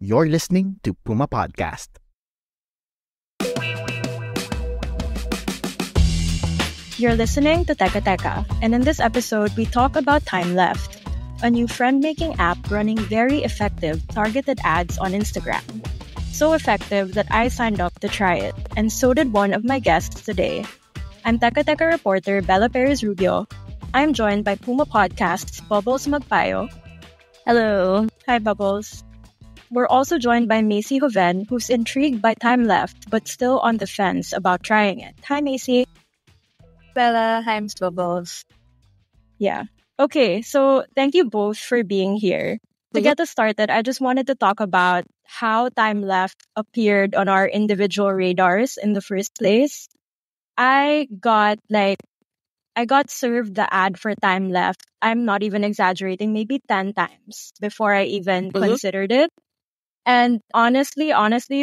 You're listening to Puma Podcast. You're listening to Teka Teka, and in this episode, we talk about Time Left, a new friend-making app running very effective targeted ads on Instagram. So effective that I signed up to try it, and so did one of my guests today. I'm Teka Teka reporter Bella Perez Rubio. I'm joined by Puma Podcast's Bubbles Magpayo. Hello. Hi, Bubbles. We're also joined by Macy Hoven, who's intrigued by Time Left, but still on the fence about trying it. Hi, Macy. Bella, hi, Ms. Bubbles. Yeah. Okay, so thank you both for being here. To get us started, I just wanted to talk about how Time Left appeared on our individual radars in the first place. I got served the ad for Time Left. I'm not even exaggerating, maybe 10 times before I even considered it. And honestly,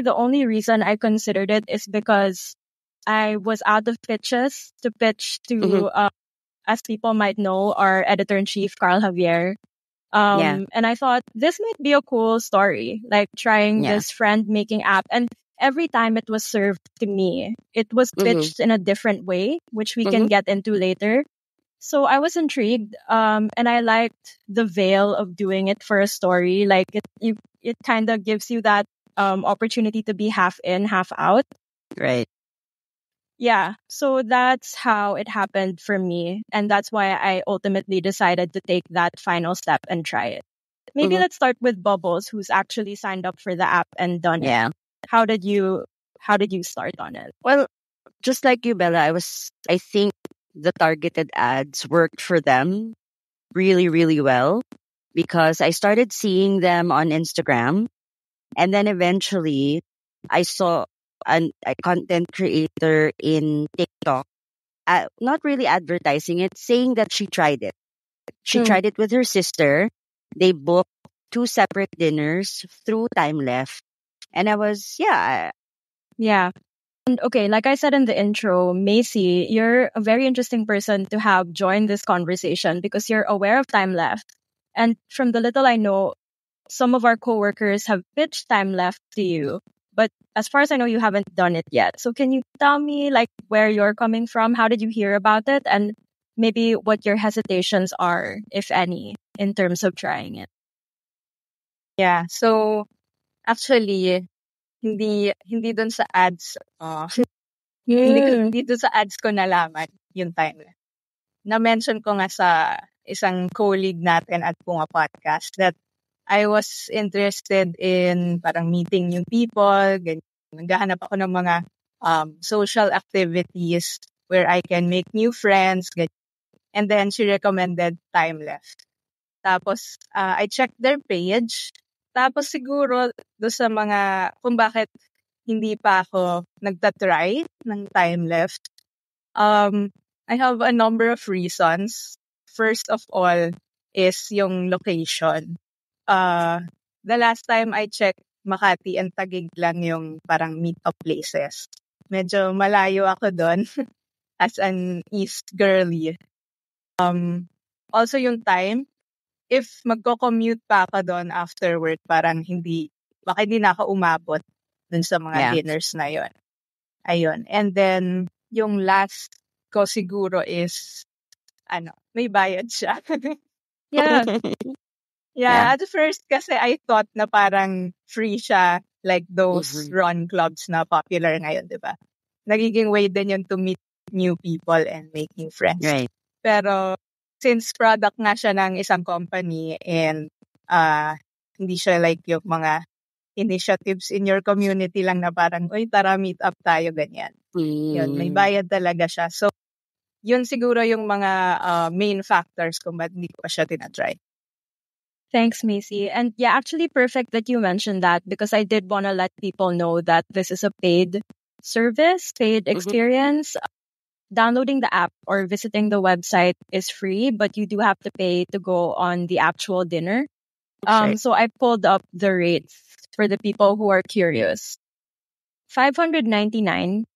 the only reason I considered it is because I was out of pitches to pitch to, as people might know, our editor-in-chief, Carl Javier. And I thought this might be a cool story, like trying this friend-making app. And every time it was served to me, it was pitched in a different way, which we can get into later. So I was intrigued, and I liked the veil of doing it for a story. Like it kind of gives you that opportunity to be half in, half out. Right. Yeah, so that's how it happened for me, and that's why I ultimately decided to take that final step and try it. Maybe let's start with Bubbles, who's actually signed up for the app and done it. How did you start on it? Well, just like you, Bella, I think the targeted ads worked for them really, really well because I started seeing them on Instagram, and then eventually I saw a content creator in TikTok, not really advertising it, saying that she tried it. She tried it with her sister. They booked 2 separate dinners through Time Left. And I was, Yeah. And okay, like I said in the intro, Macy, you're a very interesting person to have join this conversation because you're aware of Time Left. And from the little I know, some of our coworkers have pitched Time Left to you. But as far as I know, you haven't done it yet. So can you tell me like where you're coming from? How did you hear about it? And maybe what your hesitations are, if any, in terms of trying it? Yeah, so actually, hindi dun sa ads, hindi dun sa ads ko nalaman yung Time Left. Na-mention ko nga sa isang colleague natin at Puma Podcast that I was interested in parang meeting new people, ganyan. Naghahanap ako ng mga social activities where I can make new friends, ganyan. And then she recommended Time Left. Tapos I checked their page. Tapos siguro do sa mga kung bakit hindi pa ako nagtatry ng Time Left. I have a number of reasons. First of all is yung location. The last time I checked, Makati and Taguig lang yung parang meet-up places. Medyo malayo ako doon as an East girly. Also yung time, if magko-commute pa ako doon after work, parang baka hindi na ako umabot dun sa mga dinners na yon. Ayun. And then, yung last ko siguro is, may bayad siya. Yeah, at first kasi I thought na parang free siya, like those run clubs na popular ngayon, di ba? Nagiging way din yun to meet new people and make new friends. Right. Pero since product nga siya ng isang company and hindi siya like yung mga initiatives in your community lang na parang, uy, tara meet up tayo, ganyan. Yun, may bayad talaga siya. So, yun siguro yung mga main factors kung ba't hindi ko pa siya tinatry. Thanks, Macy. And yeah, actually perfect that you mentioned that because I did want to let people know that this is a paid service, paid experience. Downloading the app or visiting the website is free, but you do have to pay to go on the actual dinner. So I pulled up the rates for the people who are curious. $599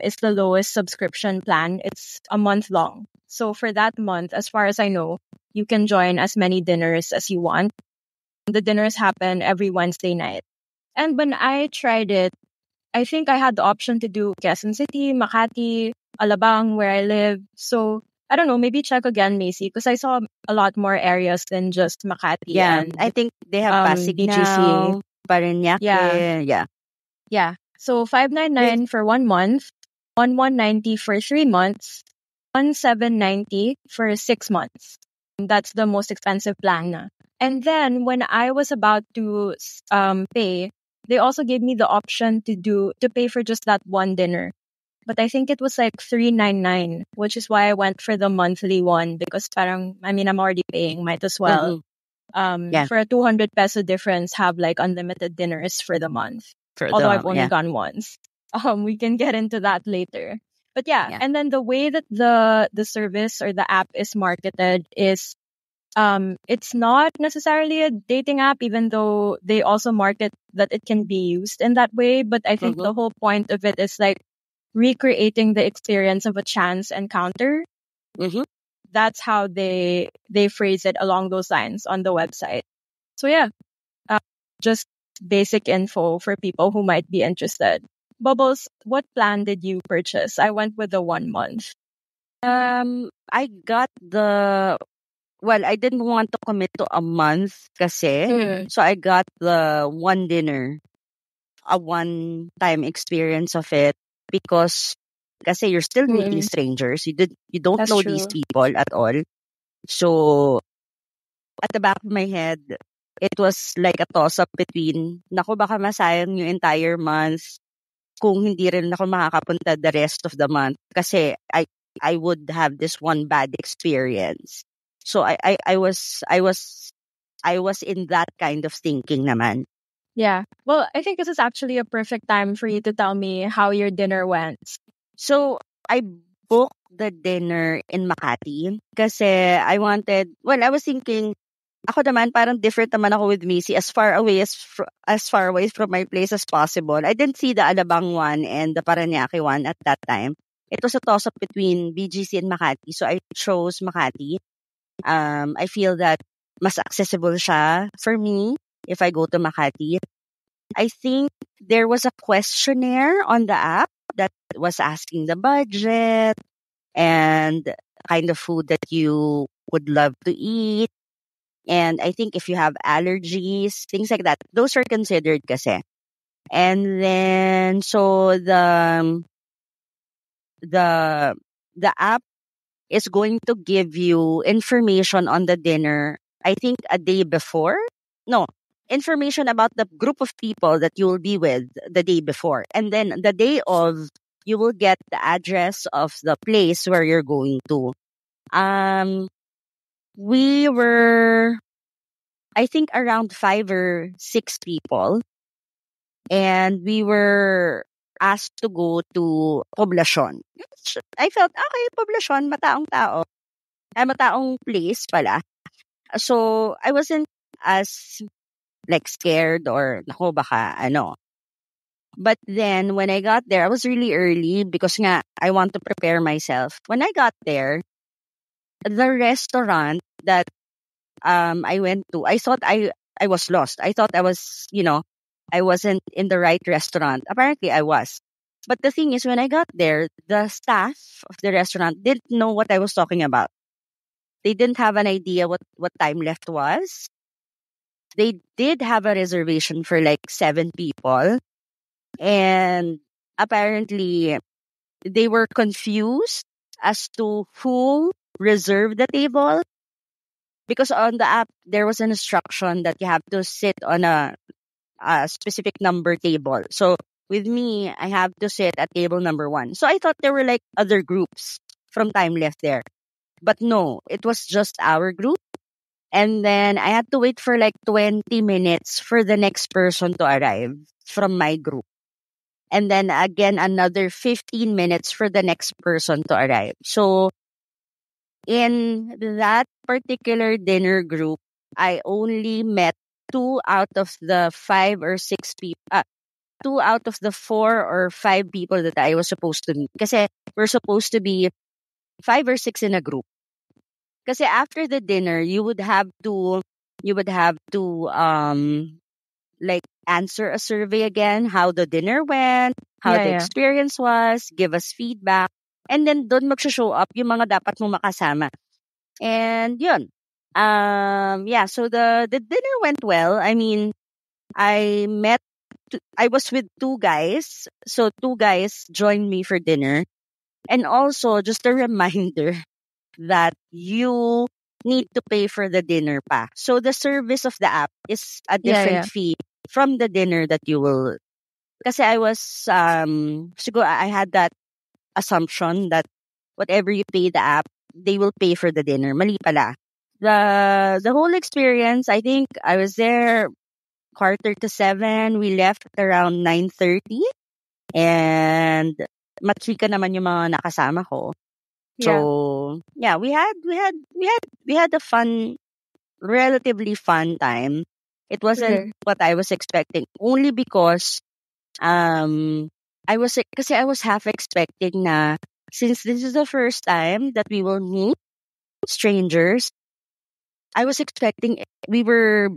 is the lowest subscription plan. It's a month long. So for that month, as far as I know, you can join as many dinners as you want. The dinners happen every Wednesday night. And when I tried it, I think I had the option to do Quezon City, Makati, Alabang, where I live. So I don't know, maybe check again, Macy, because I saw a lot more areas than just Makati Yeah, and I think they have Pasig BGC. now, Parañaque. Yeah. Yeah. Yeah. So This, 599 for 1 month, 1190 for 3 months, 1790 for 6 months. That's the most expensive plan na. And then when I was about to pay, they also gave me the option to pay for just that one dinner. But I think it was like 399, which is why I went for the monthly one because parang I mean I'm already paying, might as well. Yeah, For a 200 peso difference, have like unlimited dinners for the month. for Although I've only yeah. gone once. We can get into that later. But yeah, Yeah. and then the way that the service or the app is marketed is it's not necessarily a dating app, even though they also market that it can be used in that way. But I think the whole point of it is like recreating the experience of a chance encounter. Mm-hmm. That's how they phrase it along those lines on the website. So yeah, just basic info for people who might be interested. Bubbles, what plan did you purchase? I went with the 1 month. I got I didn't want to commit to a month kasi. So I got the one dinner, a one-time experience of it because kasi you're still meeting strangers. You don't That's know true. these people at all. So at the back of my head, it was like a toss-up between, naku, baka masayang yung entire month kung hindi rin ako makakapunta the rest of the month kasi I would have this one bad experience. So I was in that kind of thinking naman. Yeah. Well, I think this is actually a perfect time for you to tell me how your dinner went. So I booked the dinner in Makati kasi I was thinking, ako naman parang different naman ako with Missy as far away as far away from my place as possible. I didn't see the Alabang one and the Parañaque one at that time. It was a toss-up between BGC and Makati. So I chose Makati. I feel that mas accessible siya for me if I go to Makati. I think there was a questionnaire on the app that was asking the budget and kind of food that you would love to eat. And I think if you have allergies, things like that, those are considered kasi. And then, so the app is going to give you information on the dinner, I think a day before. No, information about the group of people that you will be with the day before. And then the day of, you will get the address of the place where you're going to. We were, I think, around 5 or 6 people. And we were asked to go to Poblacion. I felt, okay, Poblacion, mataong tao. Mataong place pala. So, I wasn't as like scared or nako baka ano. But then when I got there, I was really early because nga I want to prepare myself. When I got there, the restaurant that I went to, I thought I was lost. I thought I was, I wasn't in the right restaurant. Apparently I was. But the thing is, when I got there, the staff of the restaurant didn't know what I was talking about. They didn't have an idea what time left was. They did have a reservation for like 7 people. And apparently, they were confused as to who reserved the table. Because on the app, there was an instruction that you have to sit on a specific number table. So with me, I have to sit at table number 1. So I thought there were like other groups from time left there. But no, it was just our group. And then I had to wait for like 20 minutes for the next person to arrive from my group. And then again, another 15 minutes for the next person to arrive. So in that particular dinner group, I only met 2 out of the 5 or 6 people. 2 out of the 4 or 5 people that I was supposed to meet. Kasi we're supposed to be 5 or 6 in a group. Kasi after the dinner, you would have to like answer a survey again, how the dinner went, how the Yeah. experience was, give us feedback. And then doon magsho-show up yung mga dapat mong makasama. And yun. Yeah, so the dinner went well. I mean, I was with two guys. So two guys joined me for dinner. And also, just a reminder that you need to pay for the dinner pa. So the service of the app is a different Yeah. fee from the dinner that you will. Kasi I was, siguro I had that assumption that whatever you pay the app, they will pay for the dinner. Mali pala. The whole experience, I think I was there 6:45. We left at around 9:30. And matrika naman yung mga nakasama ko. So yeah, we had a relatively fun time. It wasn't what I was expecting, only because I was half expecting na, since this is the first time that we will meet strangers, I was expecting we were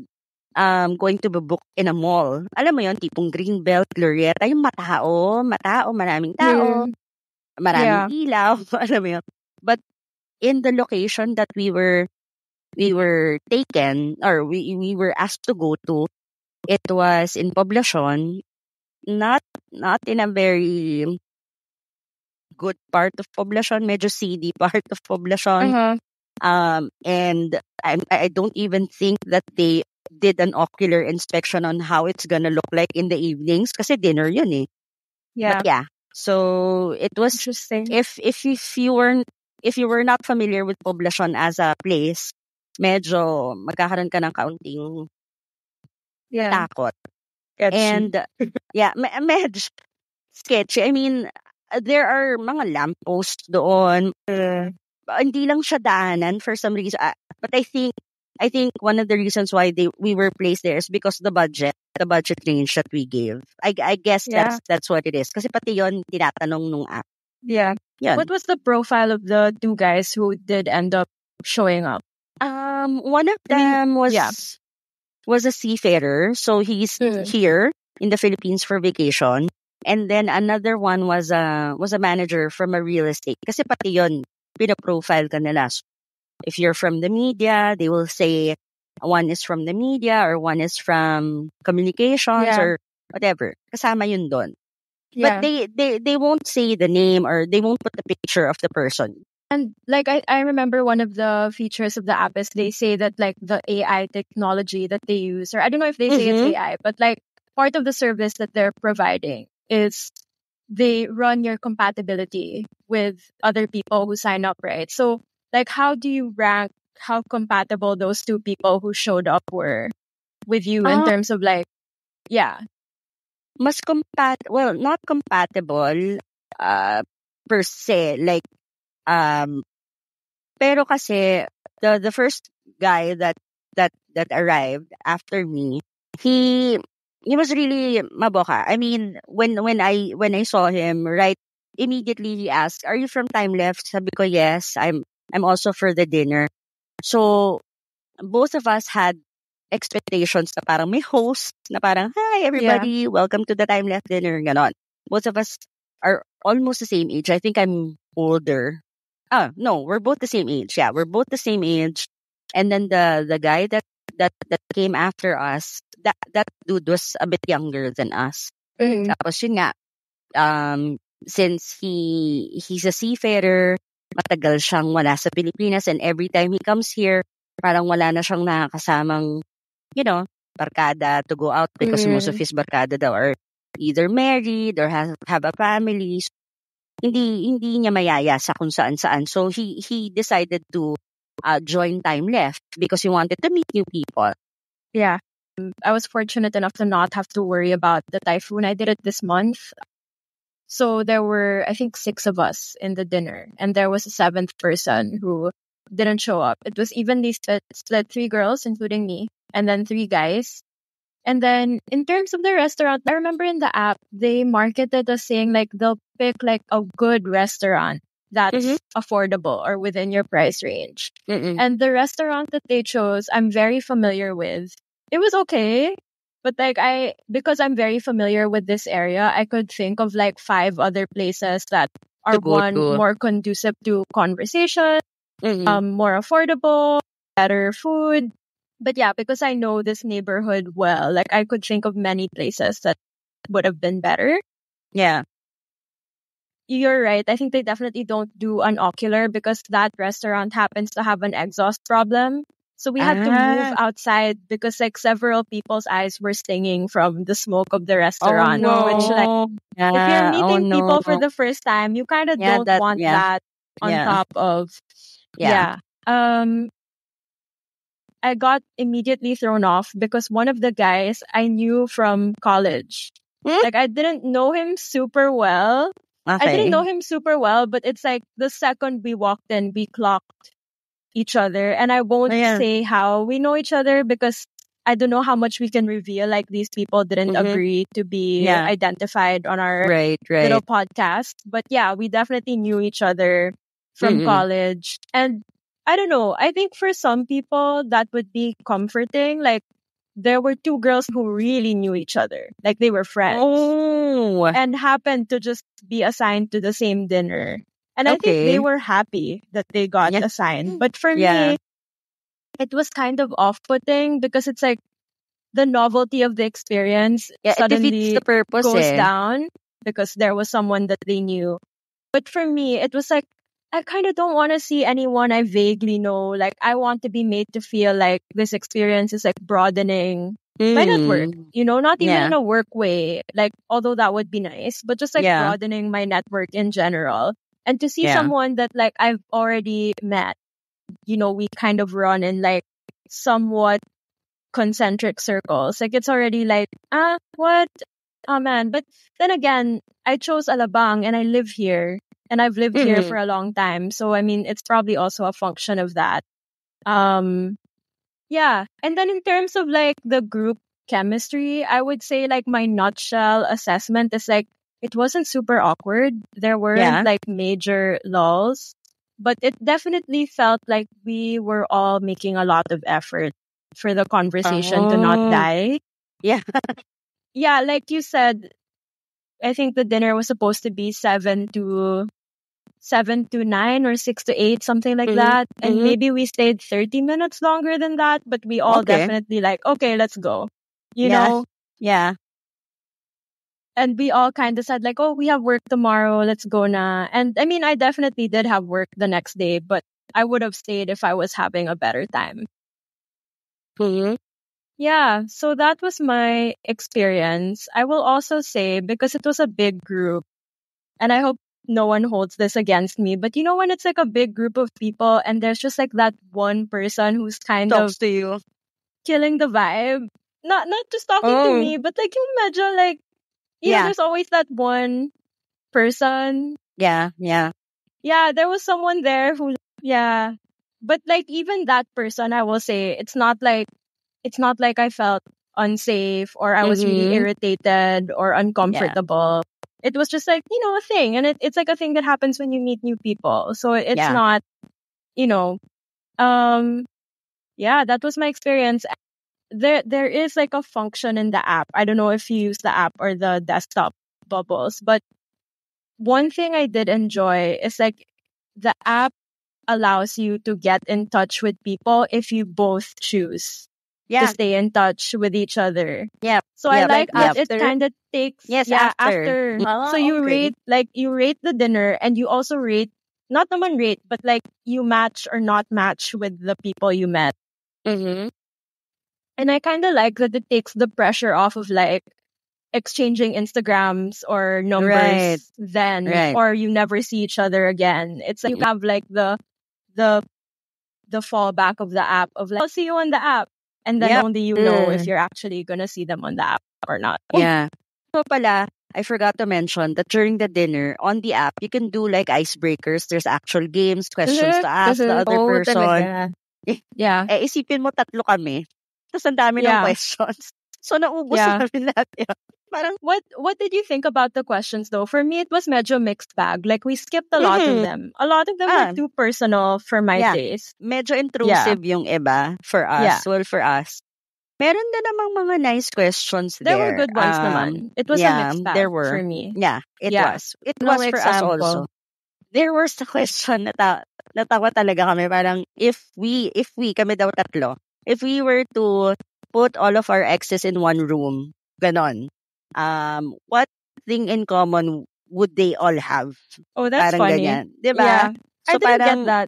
going to be booked in a mall. Alam mo yon, tipong Greenbelt, Glorieta, yung maraming tao, maraming ilaw, alam mo yun. But in the location that we were taken, or we were asked to go to, it was in Poblacion, not in a very good part of Poblacion, medyo seedy part of Poblacion. And I don't even think that they did an ocular inspection on how it's gonna look like in the evenings, kasi dinner yun eh. But yeah, so it was Interesting. if you were not familiar with Poblacion as a place, medyo magkakaroon ka ng kaunting takot. And yeah, medyo sketchy. I mean, there are mga lampposts doon. Hindi lang siya daanan for some reason. But I think one of the reasons why we were placed there is because the budget range that we gave. I guess that's what it is. Kasi pati yon tinatanong nung app. Yeah. Yun. What was the profile of the two guys who did end up showing up? One of them was a seafarer, so he's here in the Philippines for vacation. And then another one was a manager from a real estate. Kasi pati yon pinaprofile ka nila. So if you're from the media, they will say one is from the media or one is from communications or whatever. Kasama yun doon. But they won't say the name, or they won't put the picture of the person. And like I remember one of the features of the app is they say that like the AI technology that they use, or I don't know if they say it's AI, but like part of the service that they're providing is they run your compatibility with other people who sign up, right? So like, how do you rank how compatible those two people who showed up were with you in terms of like, mas not compatible per se, like pero kasi the first guy that arrived after me, he was really maboka. I mean, when I saw him, right, immediately he asked, "Are you from Time Left?" Sabi ko, "Yes, I'm also for the dinner." So both of us had expectations na parang may host na parang, "Hi everybody, welcome to the Time Left dinner," ganon. Both of us are almost the same age. I think I'm older. No, we're both the same age. Yeah, we're both the same age. And then the guy that came after us, that dude was a bit younger than us. Tapos yun nga, since he's a seafarer, matagal siyang wala sa Pilipinas, and every time he comes here, parang wala na siyang nakakasamang, barkada to go out, because most of his barkada daw are either married or have a family. So, hindi niya mayaya sa kung saan-saan. So he decided to join Time Left because he wanted to meet new people. Yeah. I was fortunate enough to not have to worry about the typhoon. I did it this month. So there were, I think, 6 of us in the dinner, and there was a 7th person who didn't show up. It was evenly split 3 girls, including me, and then 3 guys. And then in terms of the restaurant, I remember in the app, they marketed as saying like they'll pick like a good restaurant that's affordable or within your price range. And the restaurant that they chose, I'm very familiar with. It was okay. But like because I'm very familiar with this area, I could think of like 5 other places that are To go one, to. more conducive to conversation, Mm-mm. more affordable, better food. But yeah, because I know this neighborhood well, like I could think of many places that would have been better. Yeah. You're right. I think they definitely don't do an ocular because that restaurant happens to have an exhaust problem. So we had to move Ah. outside because like several people's eyes were stinging from the smoke of the Oh restaurant. Which like no. if you're Yeah. Oh meeting no. people for the first time, you kind of Yeah, don't that want yeah. that on Yeah. top of Yeah. yeah. I got immediately thrown off because one of the guys I knew from college. Hmm? Like I didn't know him super well. I didn't know Okay. him super well, but it's like the second we walked in, we clocked each other. And I Oh, won't yeah. say how we know each other because I don't know how much we can reveal. Like these people didn't Mm-hmm. agree to be Yeah. identified on our Right, little right. podcast. But yeah, we definitely knew each other from Mm-mm. college. And I don't know, I think for some people that would be comforting. Like there were 2 girls who really knew each other. Like they were friends Oh. and happened to just be assigned to the same dinner. And I think they Okay. were happy that they got Yeah. assigned. But for Yeah. me, it was kind of off-putting because it's like the novelty of the experience Yeah, it defeats the suddenly purpose goes eh. down because there was someone that they knew. But for me, it was like, I kind of don't want to see anyone I vaguely know. Like, I want to be made to feel like this experience is like broadening my network, Mm. not even in Yeah. a work way, like, although that would be nice, but just like Yeah. broadening my network in general. And to see Yeah. someone that like I've already met, we kind of run in like somewhat concentric circles. Like, it's already like, what? Oh man. But then again, I chose Alabang and I live here and I've lived here Mm-hmm. for a long time. So, I mean, it's probably also a function of that. Yeah. And then in terms of like the group chemistry, I would say like my nutshell assessment is like, it wasn't super awkward. There weren't Yeah. like major lulls, but it definitely felt like we were all making a lot of effort for the conversation to not Oh. die. Yeah. Yeah, like you said, I think the dinner was supposed to be 7 to 9 or 6 to 8, something like Mm-hmm. that. And Mm-hmm. maybe we stayed 30 minutes longer than that, but we all Okay. definitely like, okay, let's go. Yeah. Yeah. And we all kind of said like, oh, we have work tomorrow, let's go na. And I mean, I definitely did have work the next day, but I would have stayed if I was having a better time. Mm-hmm. Yeah, so that was my experience. I will also say, because it was a big group, and I hope no one holds this against me, but when it's like a big group of people and there's just like that one person who's kind of Talks to you. killing the vibe, not just talking to Oh. me, but like you imagine like, Yeah. there's always that one person. Yeah. Yeah. Yeah, there was someone there who, yeah. But like even that person, I will say, it's not like I felt unsafe or I was really Mm-hmm. irritated or Yeah. uncomfortable. It was just like, a thing. And it's like a thing that happens when you meet new people. So it's Yeah. not, yeah, that was my experience. There is like a function in the app. I don't know if you use the app or the desktop bubbles, but one thing I did enjoy is like the app allows you to get in touch with people if you both choose to Yeah. stay in touch with each other. Yep. So I Yep. like that Yep. it kind of takes Yes, after. after. So you Okay. rate the dinner and you also rate, not naman rate, but like you match or not match with the people you met. Mm-hmm. And I kind of like that it takes the pressure off of like exchanging Instagrams or numbers Right. then, Right. or you never see each other again. It's like you have like the fallback of the app of like, I'll see you on the app. And then Yep. only you know if you're actually gonna see them on the app or not. Yeah. So pala, I forgot to mention that during the dinner on the app, you can do like icebreakers. There's actual games, questions to ask the other Oh, person. talaga. Yeah. Eh, isipin mo 3 kami. Tapos ang dami ng Yeah. questions. So, naubos Yeah. namin lahat yun. Parang, What did you think about the questions though? For me, it was medyo mixed bag. Like we skipped a lot of them. A lot of them were too personal for my Yeah. taste. medyo intrusive yung iba for us. Yeah. Well, for us. Meron na namang mga nice questions There were there. good ones naman. It was a Yeah, mixed there bag were. for me. Yeah, it Yeah. was. It Anong was for us example? also. There was a question natawa talaga kami. Parang if we kami daw tatlo, if we were to put all of our exes in one room, ganon, what thing in common would they all have? Oh, that's Parang funny. ganyan. Diba? Yeah. I So didn't get parang, that.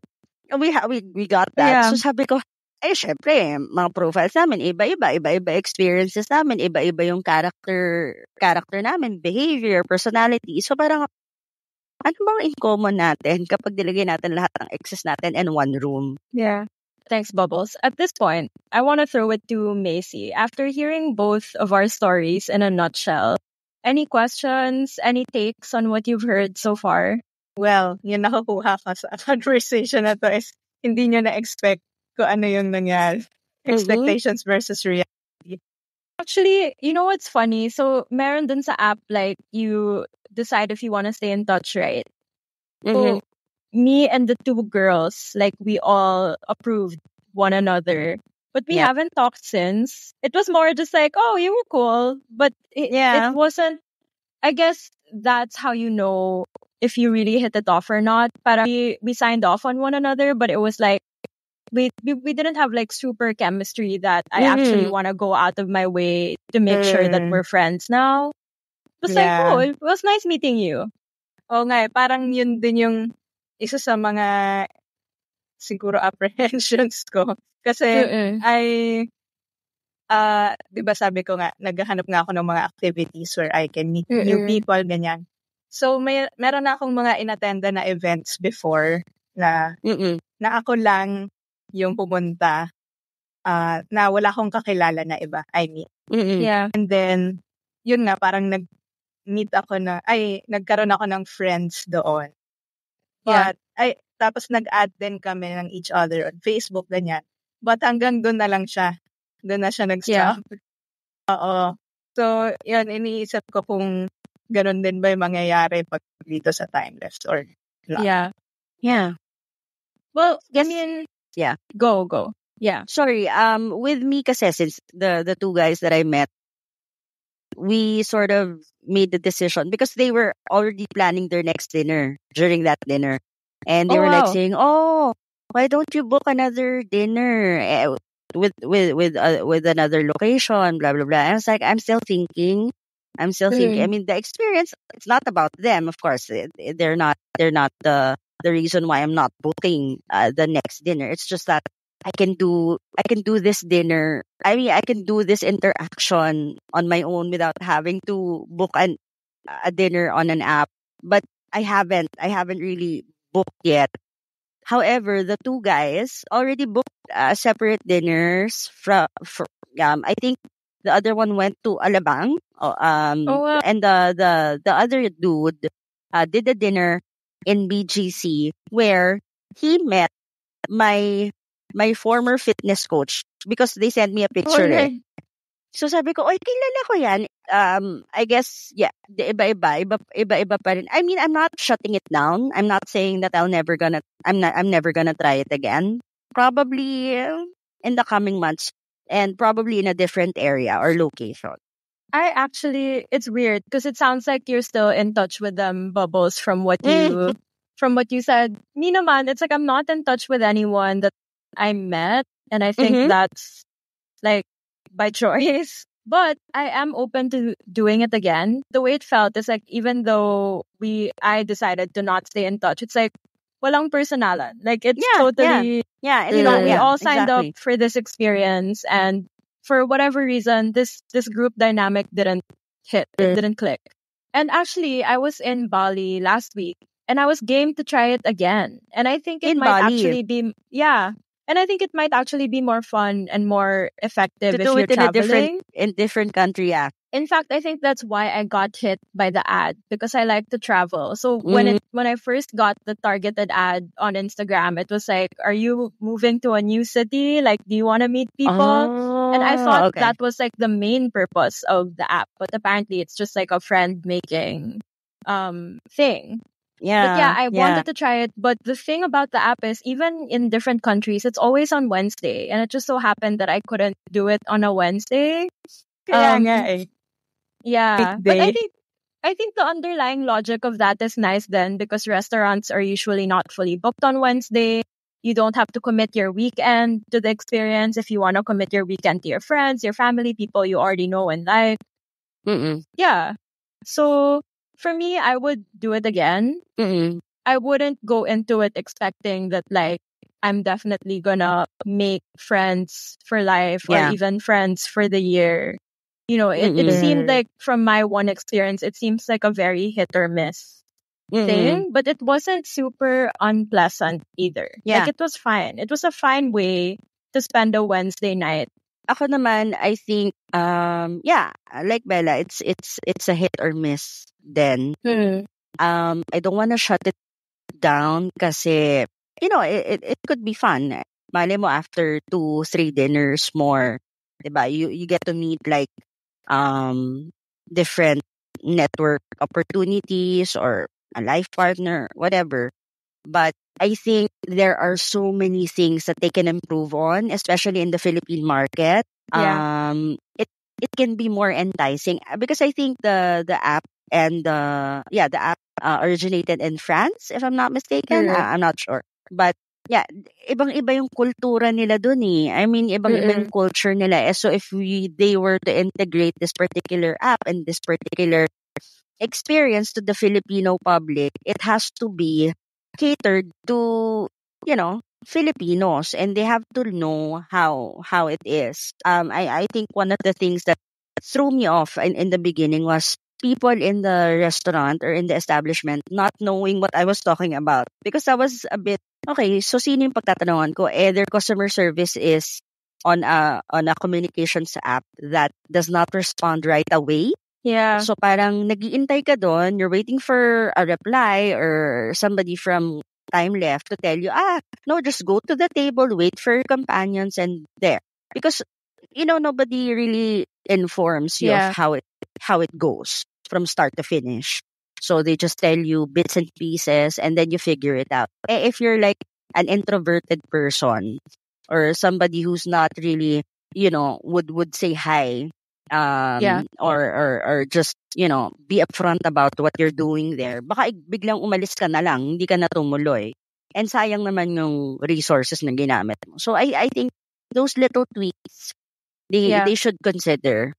we got that. Yeah. So sabi ko, syempre, mga profiles namin, iba-iba experiences namin, iba-iba yung character namin, behavior, personality. So parang, ano bang in common natin kapag nilagay natin lahat ng exes natin in one room? Yeah. Thanks, Bubbles. At this point, I want to throw it to Macy. After hearing both of our stories in a nutshell, any questions, any takes on what you've heard so far? Well, yung nakukuha ko sa conversation na to is hindi nyo na-expect kung ano yung nangyari. Expectations versus reality. Actually, you know what's funny? So, meron dun sa app, like, you decide if you want to stay in touch, right? So, me and the two girls, like, we all approved one another. But we Yeah. haven't talked since. It was more just like, oh, you were cool. But Yeah. it wasn't, I guess that's how you know if you really hit it off or not. Parang we signed off on one another, but it was like, we didn't have like super chemistry that I actually want to go out of my way to make sure that we're friends now. It was like, Yeah. oh, it was nice meeting you. Oo nga, parang yun din yung isa sa mga siguro apprehensions ko. Kasi di ba sabi ko nga, naghahanap nga ako ng mga activities where I can meet new people, ganyan. So, meron na akong mga inattenda na events before na ako lang yung pumunta na wala akong kakilala na iba. I mean. Yeah. And then, yun nga, parang nagkaroon ako ng friends doon. Yeah. But, tapos nag-add din kami ng each other on Facebook, ganyan. But hanggang doon na lang siya. Doon na siya nag-stop. Oo. So, yun, iniisip ko kung ganun din ba yung mangyayari pag dito sa Timeless or not. Yeah. Yeah. Well, Yes. I mean, Yeah. go. Yeah. Sorry, with me kasi, since the two guys that I met, we sort of made the decision because they were already planning their next dinner during that dinner. And they Oh, were like wow. saying, "Oh, why don't you book another dinner with another location, blah blah blah." And I was like, I'm still thinking. I mean, the experience, it's not about them, of course. They're not the reason why I'm not booking the next dinner. It's just that I can do this dinner. I mean, I can do this interaction on my own without having to book a dinner on an app. But I haven't really booked yet. However, the two guys already booked separate dinners I think the other one went to Alabang. wow. And the other dude did a dinner in BGC where he met my former fitness coach because they sent me a picture. Okay. So sabi ko, oy, kilala ko yan. I guess, yeah, iba-iba pa rin. I mean, I'm not shutting it down. I'm not saying that I'm never gonna try it again. Probably in the coming months and probably in a different area or location. It's weird because it sounds like you're still in touch with them, Bubbles, from what you said. Me naman, it's like I'm not in touch with anyone that I met, and I think that's like by choice. But I am open to doing it again. The way it felt is like, even though I decided to not stay in touch, it's like walang personalan. Like it's totally we all signed up for this experience, and for whatever reason, this group dynamic didn't hit. It didn't click. And actually, I was in Bali last week, and I was game to try it again. And I think it might actually be And I think it might actually be more fun and more effective to if do you're it traveling. in different country. Yeah. In fact, I think that's why I got hit by the ad, because I like to travel. So when I first got the targeted ad on Instagram, it was like, "Are you moving to a new city? Like, do you want to meet people?" And I thought that was like the main purpose of the app, but apparently it's just like a friend making thing. But yeah, I wanted to try it. But the thing about the app is, even in different countries, it's always on Wednesday. And it just so happened that I couldn't do it on a Wednesday. Kaya nga eh. Yeah. But Weekday. I think the underlying logic of that is nice then, because restaurants are usually not fully booked on Wednesday. You don't have to commit your weekend to the experience. If you want to commit your weekend to your friends, your family, people you already know and like. Yeah. So for me, I would do it again. I wouldn't go into it expecting that like I'm definitely gonna make friends for life or even friends for the year. You know, it seemed like from my one experience, it seems like a very hit or miss thing, but it wasn't super unpleasant either. Yeah. Like it was fine. It was a fine way to spend a Wednesday night. Ako naman, I think, like Bella, it's a hit or miss then. I don't want to shut it down kasi, you know, it could be fun. Mali mo after 2-3 dinners more, diba? You get to meet like different network opportunities or a life partner, whatever. But I think there are so many things that they can improve on, especially in the Philippine market. Yeah. It can be more enticing because I think the app and the app originated in France, if I'm not mistaken. I'm not sure, but yeah, ibang-iba yung kultura nila dun eh. I mean, ibang-iba yung culture nila eh. So if they were to integrate this particular app and this particular experience to the Filipino public, it has to be catered to, you know, Filipinos, and they have to know how it is. I think one of the things that threw me off in the beginning was people in the restaurant or in the establishment not knowing what I was talking about, because I was a bit okay. So sino yung pagtatanungan ko? Their customer service is on a communications app that does not respond right away. Yeah. So parang nag-iintay ka doon, you're waiting for a reply or somebody from time left to tell you, no, just go to the table, wait for your companions and there. Because, you know, nobody really informs you of how it goes from start to finish. So they just tell you bits and pieces and then you figure it out. If you're like an introverted person or somebody who's not really, you know, would say hi, or just, you know, be upfront about what you're doing there, baka biglang umalis ka na lang, hindi ka na tumuloy. And sayang naman yung resources na ginamit mo. So I think those little tweaks, they should consider.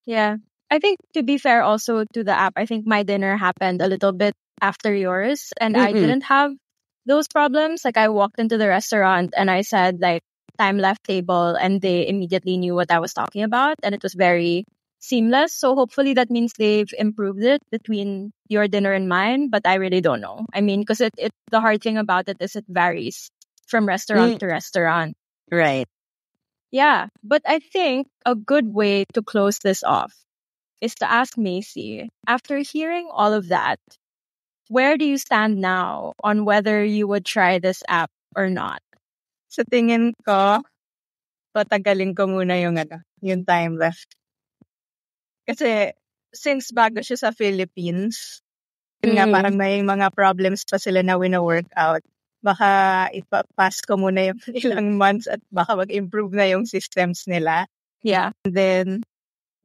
Yeah. I think to be fair also to the app, I think my dinner happened a little bit after yours and I didn't have those problems. Like I walked into the restaurant and I said like time left table and they immediately knew what I was talking about and it was very seamless. So hopefully that means they've improved it between your dinner and mine, but I really don't know. I mean, because it the hard thing about it is it varies from restaurant to restaurant. Right. Yeah, but I think a good way to close this off is to ask Macy, after hearing all of that, where do you stand now on whether you would try this app or not? Sa tingin ko, patagalin ko muna yung time left. Kasi since bago siya sa Philippines, yun nga parang may mga problems pa sila na wina-work out. Baka ipapass ko muna yung ilang months at baka mag-improve na yung systems nila. Yeah. And then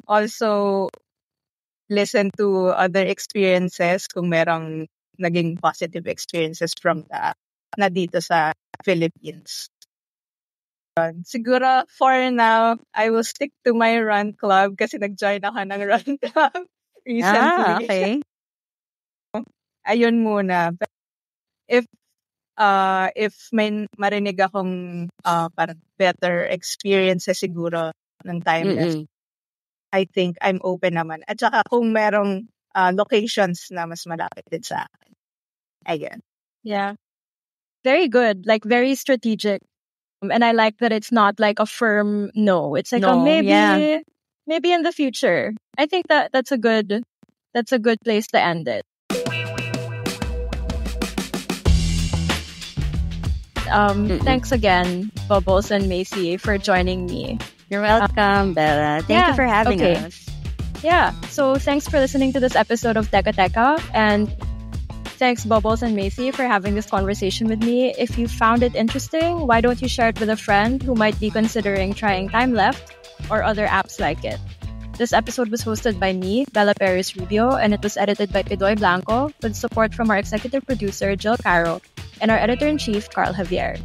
also listen to other experiences kung merong naging positive experiences from the na dito sa Philippines. Siguro for now, I will stick to my run club kasi nag-join ako ng run club recently. Okay. Ayun muna. If may marinig akong parang better experiences siguro ng time left, I think I'm open naman. At saka kung merong locations na mas malapit din sa akin. Again. Yeah. Very good. Like very strategic. And I like that it's not like a firm no. It's like maybe in the future. I think that's a good place to end it. Thanks again, Bubbles and Macy, for joining me. You're welcome, Bella. Thank you for having us. Yeah. So thanks for listening to this episode of Teka Teka. And Thanks, Bubbles and Macy, for having this conversation with me. If you found it interesting, why don't you share it with a friend who might be considering trying Time Left or other apps like it? This episode was hosted by me, Bella Perez Rubio, and it was edited by Pidoy Blanco with support from our executive producer, Jill Caro, and our editor-in-chief, Carl Javier.